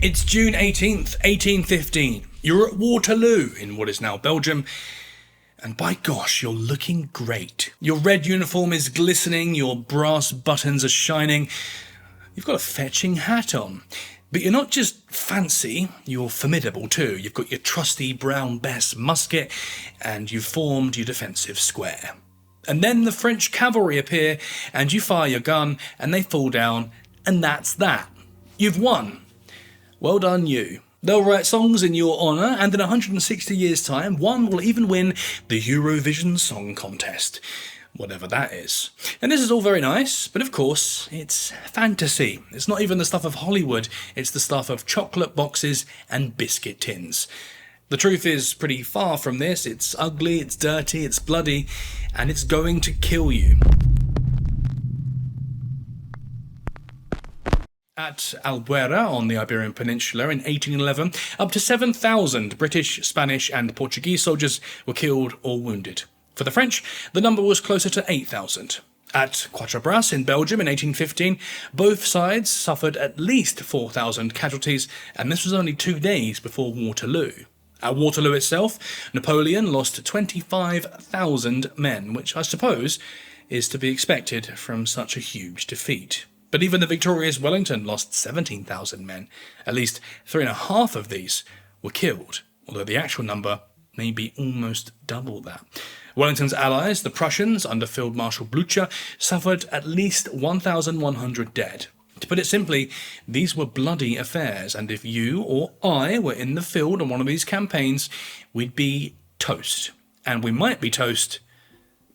It's June 18th, 1815. You're at Waterloo in what is now Belgium, and by gosh, you're looking great. Your red uniform is glistening, your brass buttons are shining, you've got a fetching hat on. But you're not just fancy, you're formidable too. You've got your trusty Brown Bess musket, and you've formed your defensive square. And then the French cavalry appear, and you fire your gun, and they fall down, and that's that. You've won. Well done you. They'll write songs in your honour, and in 160 years' time, one will even win the Eurovision Song Contest. Whatever that is. And this is all very nice, but of course, it's fantasy. It's not even the stuff of Hollywood, it's the stuff of chocolate boxes and biscuit tins. The truth is pretty far from this. It's ugly, it's dirty, it's bloody, and it's going to kill you. At Albuera on the Iberian Peninsula in 1811, up to 7,000 British, Spanish and Portuguese soldiers were killed or wounded. For the French, the number was closer to 8,000. At Quatre Bras in Belgium in 1815, both sides suffered at least 4,000 casualties, and this was only 2 days before Waterloo. At Waterloo itself, Napoleon lost 25,000 men, which I suppose is to be expected from such a huge defeat. But even the victorious Wellington lost 17,000 men. At least 3.5 of these were killed, although the actual number may be almost double that. Wellington's allies, the Prussians, under Field Marshal Blücher, suffered at least 1,100 dead. To put it simply, these were bloody affairs, and if you or I were in the field on one of these campaigns, we'd be toast. And we might be toast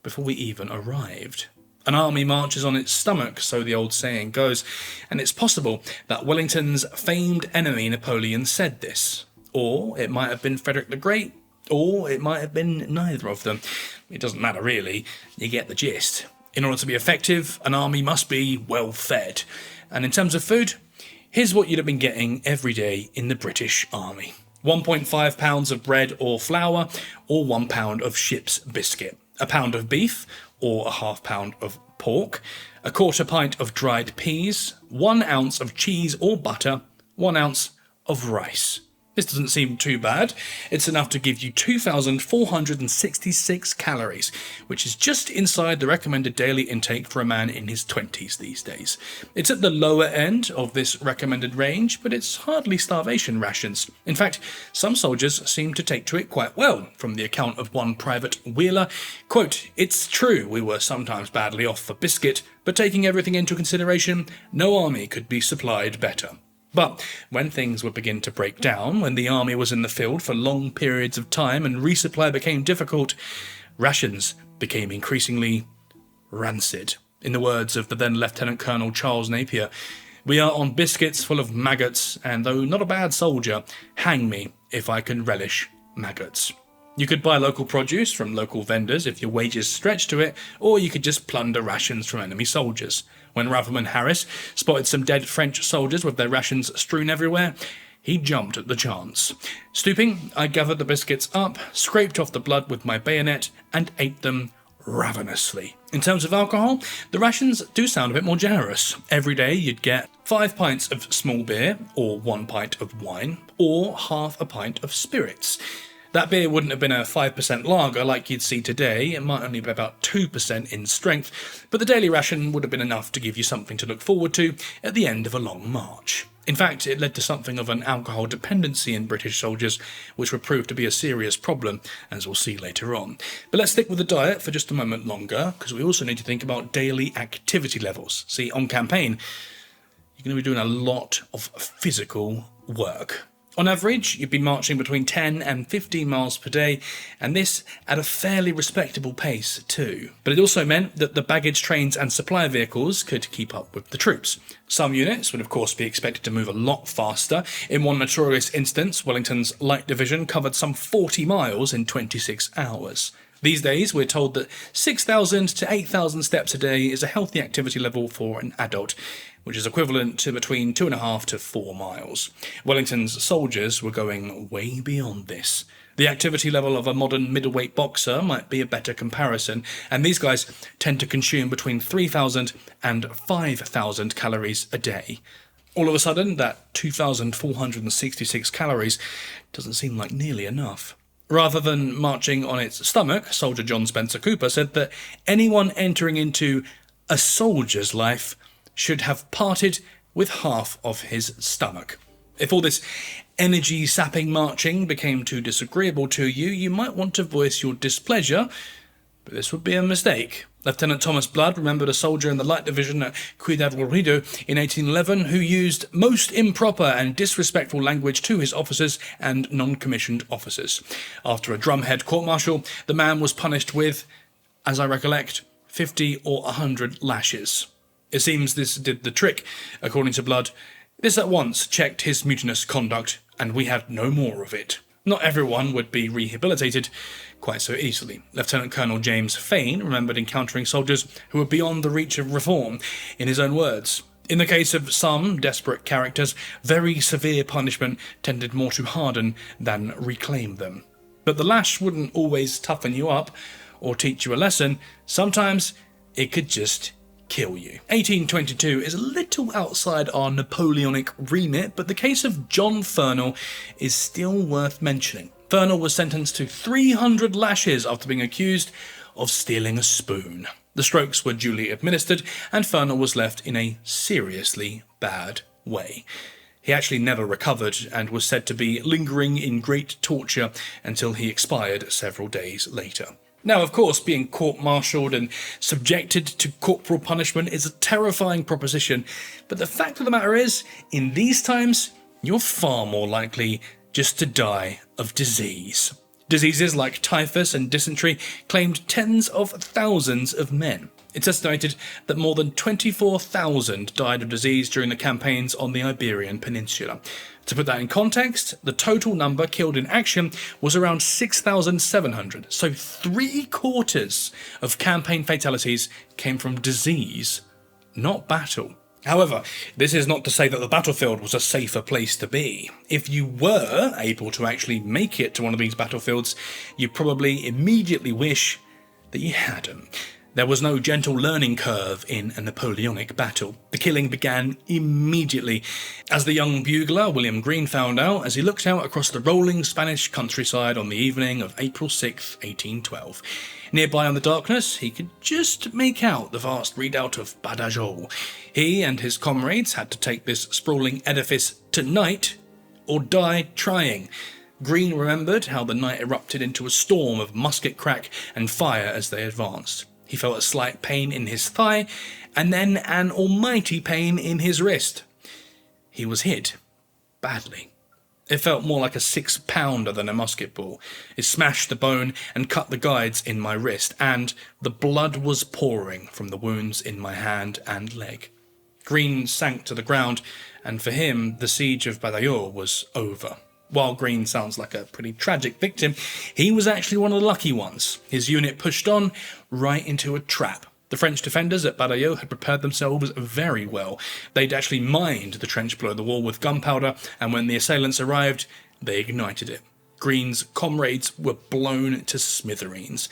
before we even arrived. An army marches on its stomach, so the old saying goes, and it's possible that Wellington's famed enemy Napoleon said this. Or it might have been Frederick the Great, or it might have been neither of them. It doesn't matter really, you get the gist. In order to be effective, an army must be well fed. And in terms of food, here's what you'd have been getting every day in the British Army. 1.5 pounds of bread or flour, or 1 pound of ship's biscuit. A pound of beef, or a half pound of pork. A quarter pint of dried peas. 1 ounce of cheese or butter. 1 ounce of rice. This doesn't seem too bad. It's enough to give you 2,466 calories, which is just inside the recommended daily intake for a man in his 20s these days. It's at the lower end of this recommended range, but it's hardly starvation rations. In fact, some soldiers seem to take to it quite well. From the account of one Private Wheeler, quote, "It's true we were sometimes badly off for biscuit, but taking everything into consideration, no army could be supplied better." But when things would begin to break down, when the army was in the field for long periods of time and resupply became difficult, rations became increasingly rancid. In the words of the then Lieutenant Colonel Charles Napier, "We are on biscuits full of maggots, and though not a bad soldier, hang me if I can relish maggots." You could buy local produce from local vendors if your wages stretched to it, or you could just plunder rations from enemy soldiers. When Rifleman Harris spotted some dead French soldiers with their rations strewn everywhere, he jumped at the chance. Stooping, I gathered the biscuits up, scraped off the blood with my bayonet, and ate them ravenously. In terms of alcohol, the rations do sound a bit more generous. Every day you'd get 5 pints of small beer, or 1 pint of wine, or half a pint of spirits. That beer wouldn't have been a 5% lager like you'd see today. It might only be about 2% in strength, but the daily ration would have been enough to give you something to look forward to at the end of a long march. In fact, it led to something of an alcohol dependency in British soldiers, which would prove to be a serious problem, as we'll see later on. But let's stick with the diet for just a moment longer, because we also need to think about daily activity levels. See, on campaign, you're going to be doing a lot of physical work. On average, you'd be marching between 10 and 15 miles per day, and this at a fairly respectable pace too. But it also meant that the baggage trains and supply vehicles could keep up with the troops. Some units would of course be expected to move a lot faster. In one notorious instance, Wellington's Light Division covered some 40 miles in 26 hours. These days, we're told that 6,000 to 8,000 steps a day is a healthy activity level for an adult, which is equivalent to between 2.5 to 4 miles. Wellington's soldiers were going way beyond this. The activity level of a modern middleweight boxer might be a better comparison, and these guys tend to consume between 3,000 and 5,000 calories a day. All of a sudden, that 2,466 calories doesn't seem like nearly enough. Rather than marching on its stomach, Soldier John Spencer Cooper said that anyone entering into a soldier's life should have parted with half of his stomach. If all this energy-sapping marching became too disagreeable to you, you might want to voice your displeasure, but this would be a mistake. Lieutenant Thomas Blood remembered a soldier in the Light Division at Ciudad Rodrigo in 1811 who used most improper and disrespectful language to his officers and non-commissioned officers. After a drumhead court-martial, the man was punished with, as I recollect, 50 or 100 lashes. It seems this did the trick, according to Blood. This at once checked his mutinous conduct, and we had no more of it. Not everyone would be rehabilitated quite so easily. Lieutenant Colonel James Fane remembered encountering soldiers who were beyond the reach of reform, in his own words. In the case of some desperate characters, very severe punishment tended more to harden than reclaim them. But the lash wouldn't always toughen you up or teach you a lesson. Sometimes it could just kill you. 1822 is a little outside our Napoleonic remit, but the case of John Furnell is still worth mentioning. Furnell was sentenced to 300 lashes after being accused of stealing a spoon. The strokes were duly administered, and Furnell was left in a seriously bad way. He actually never recovered and was said to be lingering in great torture until he expired several days later. Now, of course, being court-martialed and subjected to corporal punishment is a terrifying proposition, but the fact of the matter is, in these times, you're far more likely just to die of disease. Diseases like typhus and dysentery claimed tens of thousands of men. It's estimated that more than 24,000 died of disease during the campaigns on the Iberian Peninsula. To put that in context, the total number killed in action was around 6,700, so 3/4 of campaign fatalities came from disease, not battle. However, this is not to say that the battlefield was a safer place to be. If you were able to actually make it to one of these battlefields, you probably immediately wish that you hadn't. There was no gentle learning curve in a Napoleonic battle. The killing began immediately, as the young bugler William Greene found out as he looked out across the rolling Spanish countryside on the evening of April 6, 1812. Nearby in the darkness, he could just make out the vast redoubt of Badajoz. He and his comrades had to take this sprawling edifice tonight, or die trying. Greene remembered how the night erupted into a storm of musket crack and fire as they advanced. He felt a slight pain in his thigh, and then an almighty pain in his wrist. He was hit badly. It felt more like a 6-pounder than a musket ball. It smashed the bone and cut the guides in my wrist, and the blood was pouring from the wounds in my hand and leg. Greene sank to the ground, and for him, the siege of Badajoz was over. While Greene sounds like a pretty tragic victim, he was actually one of the lucky ones. His unit pushed on right into a trap. The French defenders at Badajoz had prepared themselves very well. They'd actually mined the trench below the wall with gunpowder, and when the assailants arrived, they ignited it. Greene's comrades were blown to smithereens.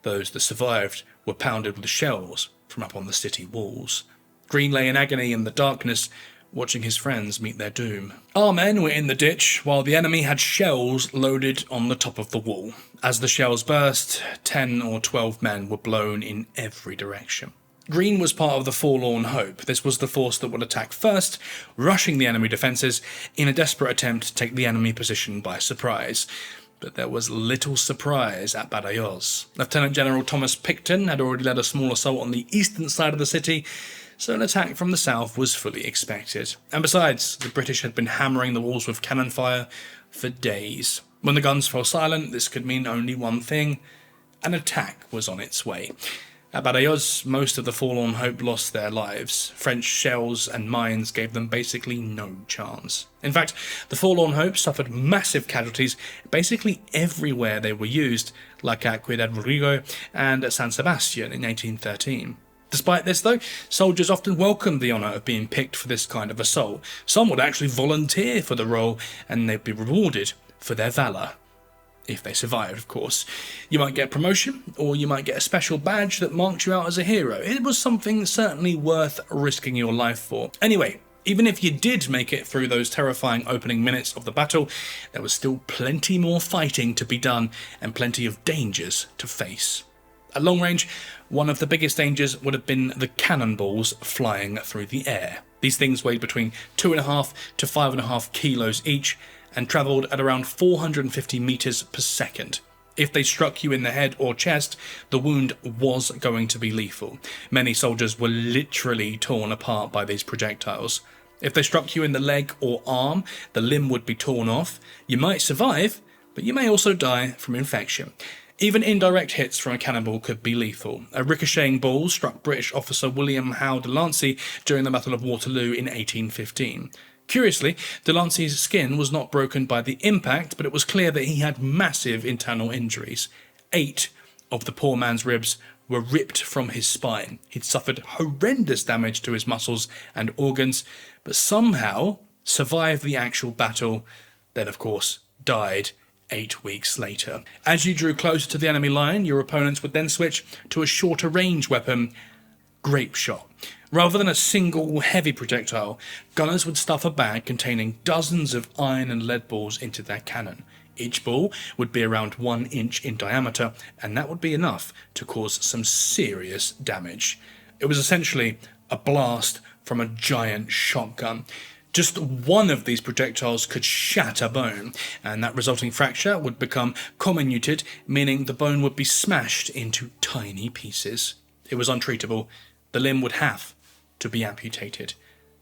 Those that survived were pounded with shells from up on the city walls. Greene lay in agony in the darkness, watching his friends meet their doom. Our men were in the ditch, while the enemy had shells loaded on the top of the wall. As the shells burst, 10 or 12 men were blown in every direction. Greene was part of the Forlorn Hope. This was the force that would attack first, rushing the enemy defences in a desperate attempt to take the enemy position by surprise. But there was little surprise at Badajoz. Lieutenant General Thomas Picton had already led a small assault on the eastern side of the city, so an attack from the south was fully expected. And besides, the British had been hammering the walls with cannon fire for days. When the guns fell silent, this could mean only one thing: an attack was on its way. At Badajoz, most of the Forlorn Hope lost their lives. French shells and mines gave them basically no chance. In fact, the Forlorn Hope suffered massive casualties basically everywhere they were used, like at Ciudad Rodrigo and at San Sebastian in 1813. Despite this, though, soldiers often welcomed the honour of being picked for this kind of assault. Some would actually volunteer for the role, and they'd be rewarded for their valour. If they survived, of course. You might get a promotion, or you might get a special badge that marked you out as a hero. It was something certainly worth risking your life for. Anyway, Even if you did make it through those terrifying opening minutes of the battle, there was still plenty more fighting to be done and plenty of dangers to face. At long range, one of the biggest dangers would have been the cannonballs flying through the air. These things weighed between 2.5 to 5.5 kilos each and travelled at around 450 meters per second. If they struck you in the head or chest, the wound was going to be lethal. Many soldiers were literally torn apart by these projectiles. If they struck you in the leg or arm, the limb would be torn off. You might survive, but you may also die from infection. Even indirect hits from a cannonball could be lethal. A ricocheting ball struck British officer William Howe de Lancey during the Battle of Waterloo in 1815. Curiously, de Lancey's skin was not broken by the impact, but it was clear that he had massive internal injuries. 8 of the poor man's ribs were ripped from his spine. He'd suffered horrendous damage to his muscles and organs, but somehow survived the actual battle, then of course died 8 weeks later. As you drew closer to the enemy line, your opponents would then switch to a shorter range weapon, grape shot. Rather than a single heavy projectile, gunners would stuff a bag containing dozens of iron and lead balls into their cannon. Each ball would be around 1 inch in diameter, and that would be enough to cause some serious damage. It was essentially a blast from a giant shotgun. Just one of these projectiles could shatter bone, and that resulting fracture would become comminuted, meaning the bone would be smashed into tiny pieces. It was untreatable. The limb would have to be amputated.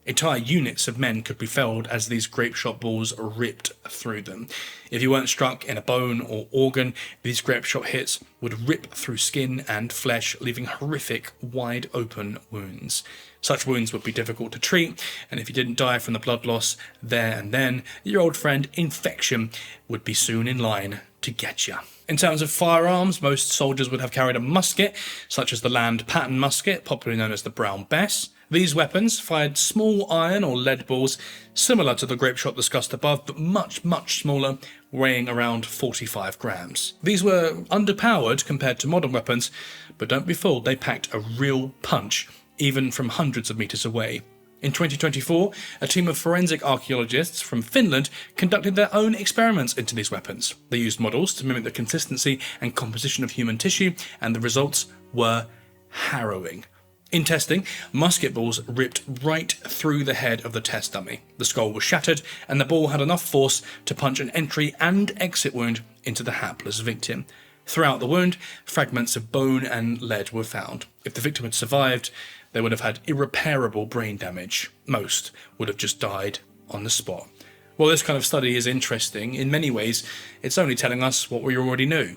Entire units of men could be felled as these grape shot balls ripped through them. If you weren't struck in a bone or organ, these grape shot hits would rip through skin and flesh, leaving horrific, wide open wounds. Such wounds would be difficult to treat, and if you didn't die from the blood loss there and then, your old friend infection would be soon in line to get you. In terms of firearms, most soldiers would have carried a musket, such as the Land Pattern musket, popularly known as the Brown Bess. These weapons fired small iron or lead balls, similar to the grape shot discussed above, but much, much smaller, weighing around 45 grams. These were underpowered compared to modern weapons, but don't be fooled, they packed a real punch, even from hundreds of meters away. In 2024, a team of forensic archaeologists from Finland conducted their own experiments into these weapons. They used models to mimic the consistency and composition of human tissue, and the results were harrowing. In testing, musket balls ripped right through the head of the test dummy. The skull was shattered, and the ball had enough force to punch an entry and exit wound into the hapless victim. Throughout the wound, fragments of bone and lead were found. If the victim had survived, they would have had irreparable brain damage. Most would have just died on the spot. While this kind of study is interesting, in many ways, it's only telling us what we already knew.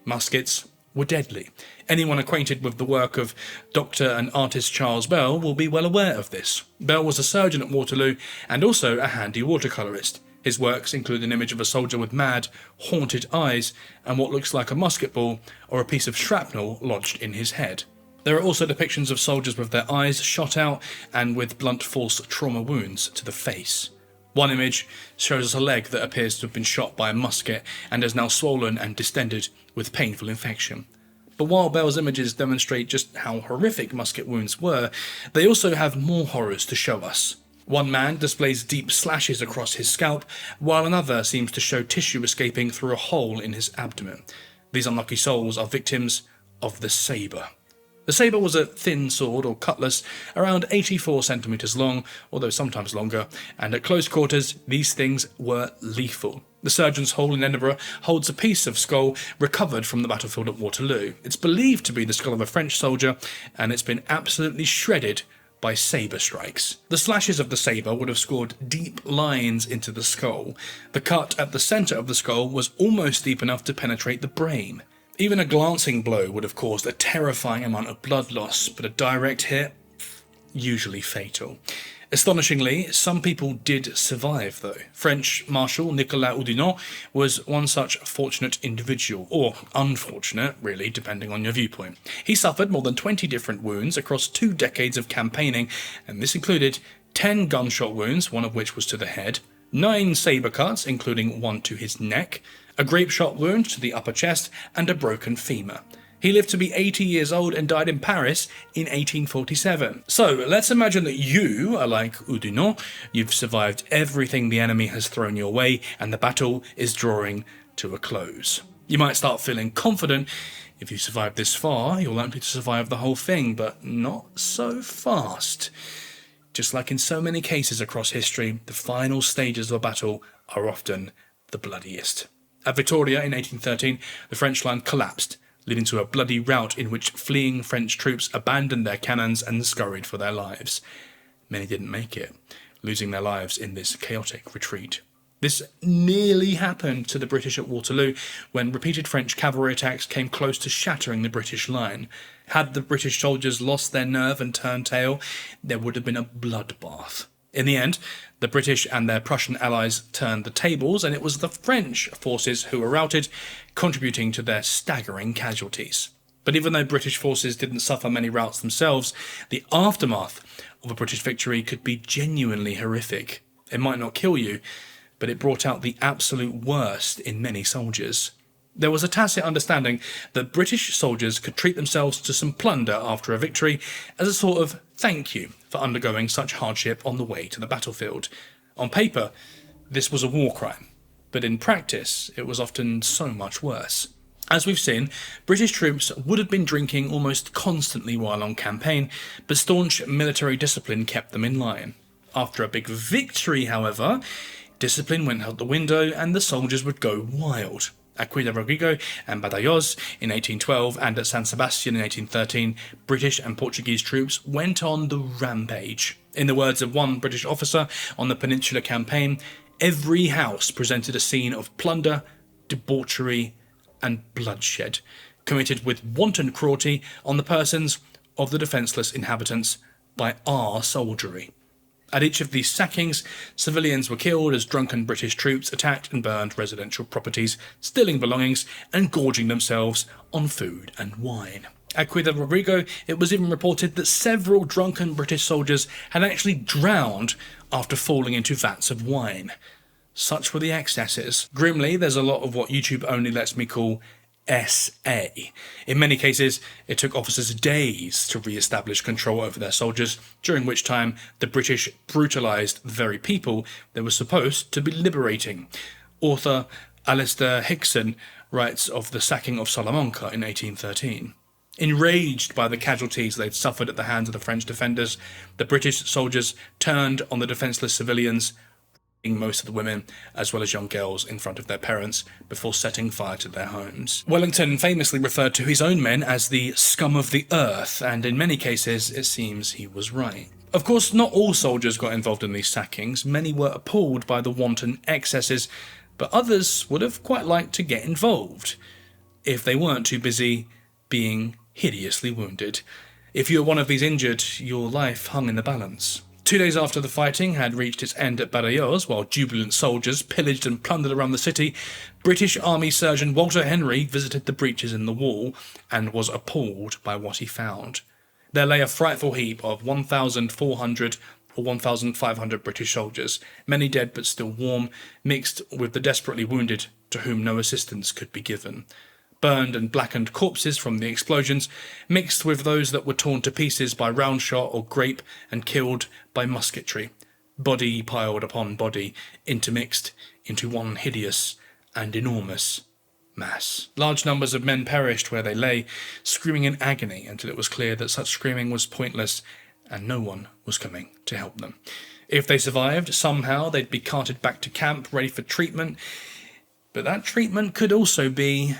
Muskets were deadly. Anyone acquainted with the work of Dr. and artist Charles Bell will be well aware of this. Bell was a surgeon at Waterloo and also a handy watercolourist. His works include an image of a soldier with mad, haunted eyes and what looks like a musket ball or a piece of shrapnel lodged in his head. There are also depictions of soldiers with their eyes shot out and with blunt force trauma wounds to the face. One image shows us a leg that appears to have been shot by a musket and is now swollen and distended with painful infection. But while Bell's images demonstrate just how horrific musket wounds were, they also have more horrors to show us. One man displays deep slashes across his scalp, while another seems to show tissue escaping through a hole in his abdomen. These unlucky souls are victims of the sabre. The sabre was a thin sword or cutlass, around 84 centimetres long, although sometimes longer, and at close quarters these things were lethal. The Surgeon's Hall in Edinburgh holds a piece of skull recovered from the battlefield at Waterloo. It's believed to be the skull of a French soldier, and it's been absolutely shredded by sabre strikes. The slashes of the sabre would have scored deep lines into the skull. The cut at the centre of the skull was almost deep enough to penetrate the brain. Even a glancing blow would have caused a terrifying amount of blood loss, but a direct hit, usually fatal. Astonishingly, some people did survive though. French Marshal Nicolas Oudinot was one such fortunate individual, or unfortunate, really, depending on your viewpoint. He suffered more than 20 different wounds across 2 decades of campaigning, and this included 10 gunshot wounds, one of which was to the head, 9 sabre cuts, including one to his neck, a grape shot wound to the upper chest, and a broken femur. He lived to be 80 years old and died in Paris in 1847. So let's imagine that you are like Oudinot. You've survived everything the enemy has thrown your way and the battle is drawing to a close. You might start feeling confident. If you survived this far, you're likely to survive the whole thing, but not so fast. Just like in so many cases across history, the final stages of a battle are often the bloodiest. At Vittoria in 1813, the French line collapsed, leading to a bloody rout in which fleeing French troops abandoned their cannons and scurried for their lives. Many didn't make it, losing their lives in this chaotic retreat. This nearly happened to the British at Waterloo, when repeated French cavalry attacks came close to shattering the British line. Had the British soldiers lost their nerve and turned tail, there would have been a bloodbath. In the end, the British and their Prussian allies turned the tables, and it was the French forces who were routed, contributing to their staggering casualties. But even though British forces didn't suffer many routs themselves, the aftermath of a British victory could be genuinely horrific. It might not kill you, but it brought out the absolute worst in many soldiers. There was a tacit understanding that British soldiers could treat themselves to some plunder after a victory as a sort of thank you for undergoing such hardship on the way to the battlefield. On paper, this was a war crime, but in practice, it was often so much worse. As we've seen, British troops would have been drinking almost constantly while on campaign, but staunch military discipline kept them in line. After a big victory, however, discipline went out the window and the soldiers would go wild. At Ciudad Rodrigo and Badajoz in 1812 and at San Sebastian in 1813, British and Portuguese troops went on the rampage. In the words of one British officer on the Peninsular campaign, every house presented a scene of plunder, debauchery, and bloodshed, committed with wanton cruelty on the persons of the defenceless inhabitants by our soldiery. At each of these sackings, civilians were killed as drunken British troops attacked and burned residential properties, stealing belongings and gorging themselves on food and wine. At Ciudad Rodrigo, it was even reported that several drunken British soldiers had actually drowned after falling into vats of wine. Such were the excesses. Grimly, there's a lot of what YouTube only lets me call SA. In many cases, it took officers days to re-establish control over their soldiers, during which time the British brutalised the very people they were supposed to be liberating. Author Alistair Hickson writes of the sacking of Salamanca in 1813. Enraged by the casualties they'd suffered at the hands of the French defenders, the British soldiers turned on the defenceless civilians, most of the women, as well as young girls, in front of their parents before setting fire to their homes. Wellington famously referred to his own men as the scum of the earth, and in many cases it seems he was right. Of course, not all soldiers got involved in these sackings. Many were appalled by the wanton excesses, but others would have quite liked to get involved, if they weren't too busy being hideously wounded. If you were one of these injured, your life hung in the balance. 2 days after the fighting had reached its end at Badajoz, while jubilant soldiers pillaged and plundered around the city, British Army Surgeon Walter Henry visited the breaches in the wall and was appalled by what he found. There lay a frightful heap of 1,400 or 1,500 British soldiers, many dead but still warm, mixed with the desperately wounded to whom no assistance could be given. Burned and blackened corpses from the explosions, mixed with those that were torn to pieces by round shot or grape and killed by musketry. Body piled upon body, intermixed into one hideous and enormous mass. Large numbers of men perished where they lay, screaming in agony until it was clear that such screaming was pointless and no one was coming to help them. If they survived, somehow they'd be carted back to camp, ready for treatment, but that treatment could also be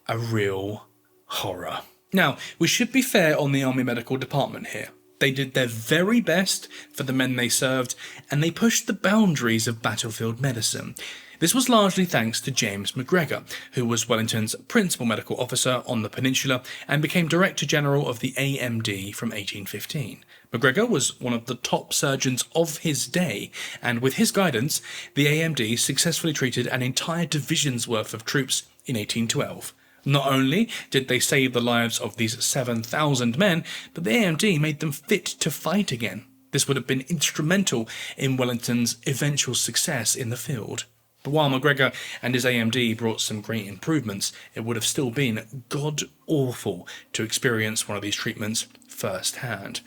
a real horror. Now, we should be fair on the Army Medical Department here. They did their very best for the men they served, and they pushed the boundaries of battlefield medicine. This was largely thanks to James McGregor, who was Wellington's principal medical officer on the peninsula and became Director General of the AMD from 1815. McGregor was one of the top surgeons of his day, and with his guidance, the AMD successfully treated an entire division's worth of troops in 1812. Not only did they save the lives of these 7,000 men, but the AMD made them fit to fight again. This would have been instrumental in Wellington's eventual success in the field. But while McGregor and his AMD brought some great improvements, it would have still been god-awful to experience one of these treatments firsthand.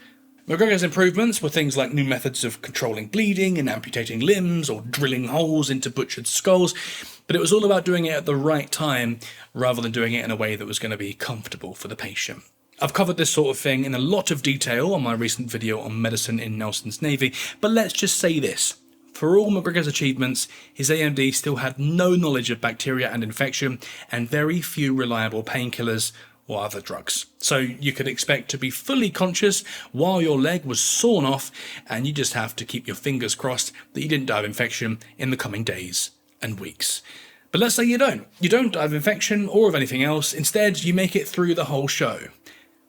McGregor's improvements were things like new methods of controlling bleeding and amputating limbs or drilling holes into butchered skulls, but it was all about doing it at the right time rather than doing it in a way that was going to be comfortable for the patient. I've covered this sort of thing in a lot of detail on my recent video on medicine in Nelson's Navy, but let's just say this. For all McGregor's achievements, his AMD still had no knowledge of bacteria and infection, and very few reliable painkillers or other drugs. So you could expect to be fully conscious while your leg was sawn off, and you just have to keep your fingers crossed that you didn't die of infection in the coming days and weeks. But let's say you don't. You don't die of infection or of anything else. Instead, you make it through the whole show.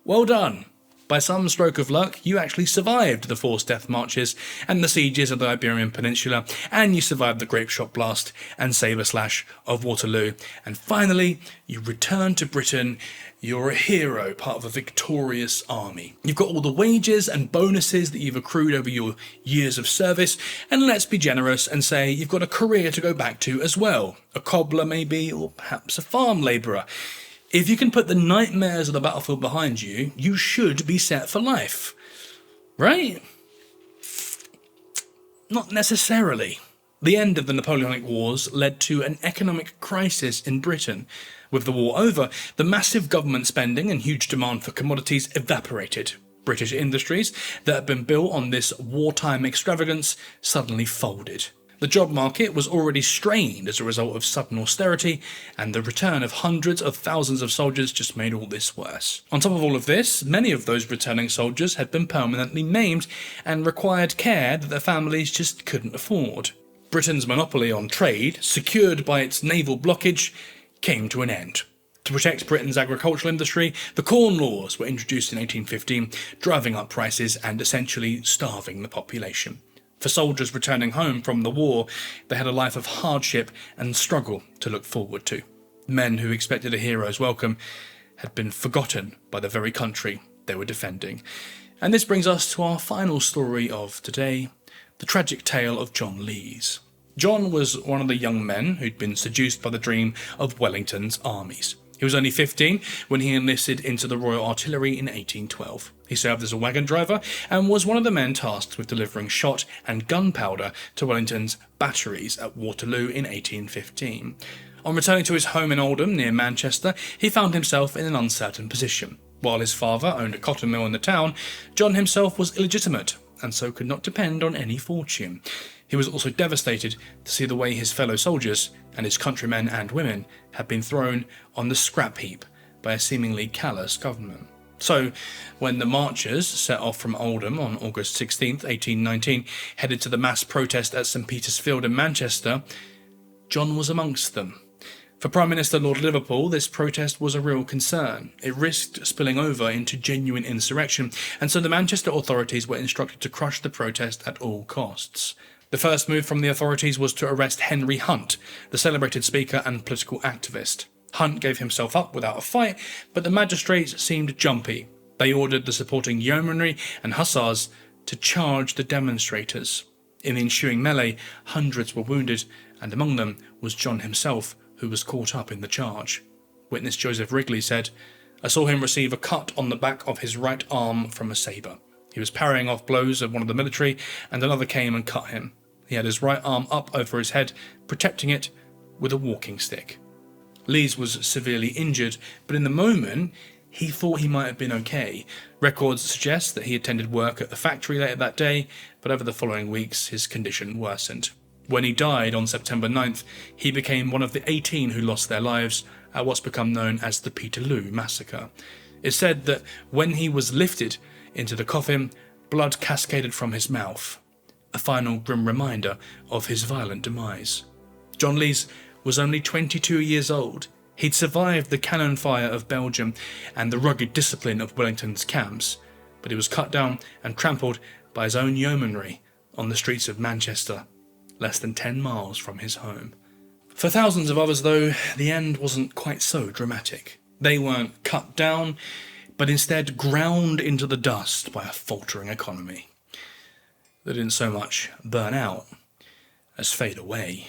Well done. By some stroke of luck, you actually survived the forced death marches and the sieges of the Iberian Peninsula, and you survived the grape shot blast and sabre slash of Waterloo, and finally, you return to Britain. You're a hero, part of a victorious army. You've got all the wages and bonuses that you've accrued over your years of service, and let's be generous and say you've got a career to go back to as well. A cobbler maybe, or perhaps a farm labourer. If you can put the nightmares of the battlefield behind you, you should be set for life. Right? Not necessarily. The end of the Napoleonic Wars led to an economic crisis in Britain. With the war over, the massive government spending and huge demand for commodities evaporated. British industries that had been built on this wartime extravagance suddenly folded. The job market was already strained as a result of sudden austerity, and the return of hundreds of thousands of soldiers just made all this worse. On top of all of this, many of those returning soldiers had been permanently maimed and required care that their families just couldn't afford. Britain's monopoly on trade, secured by its naval blockage, came to an end. To protect Britain's agricultural industry, the Corn Laws were introduced in 1815, driving up prices and essentially starving the population. For soldiers returning home from the war, they had a life of hardship and struggle to look forward to. Men who expected a hero's welcome had been forgotten by the very country they were defending. And this brings us to our final story of today, the tragic tale of John Lees. John was one of the young men who'd been seduced by the dream of Wellington's armies. He was only 15 when he enlisted into the Royal Artillery in 1812. He served as a wagon driver and was one of the men tasked with delivering shot and gunpowder to Wellington's batteries at Waterloo in 1815. On returning to his home in Oldham, near Manchester, he found himself in an uncertain position. While his father owned a cotton mill in the town, John himself was illegitimate and so could not depend on any fortune. He was also devastated to see the way his fellow soldiers and his countrymen and women had been thrown on the scrap heap by a seemingly callous government. So, when the marchers set off from Oldham on August 16th, 1819, headed to the mass protest at St Peter's Field in Manchester, John was amongst them. For Prime Minister Lord Liverpool, this protest was a real concern. It risked spilling over into genuine insurrection, and so the Manchester authorities were instructed to crush the protest at all costs. The first move from the authorities was to arrest Henry Hunt, the celebrated speaker and political activist. Hunt gave himself up without a fight, but the magistrates seemed jumpy. They ordered the supporting yeomanry and hussars to charge the demonstrators. In the ensuing melee, hundreds were wounded, and among them was John himself, who was caught up in the charge. Witness Joseph Wrigley said, "I saw him receive a cut on the back of his right arm from a sabre. He was parrying off blows of one of the military, and another came and cut him. He had his right arm up over his head, protecting it with a walking stick." Lees was severely injured, but in the moment, he thought he might have been okay. Records suggest that he attended work at the factory later that day, but over the following weeks, his condition worsened. When he died on September 9th, he became one of the 18 who lost their lives at what's become known as the Peterloo Massacre. It's said that when he was lifted into the coffin, blood cascaded from his mouth, a final grim reminder of his violent demise. John Lees was only 22 years old. He'd survived the cannon fire of Belgium and the rugged discipline of Wellington's camps, but he was cut down and trampled by his own yeomanry on the streets of Manchester, less than 10 miles from his home. For thousands of others, though, the end wasn't quite so dramatic. They weren't cut down, but instead ground into the dust by a faltering economy. They didn't so much burn out as fade away.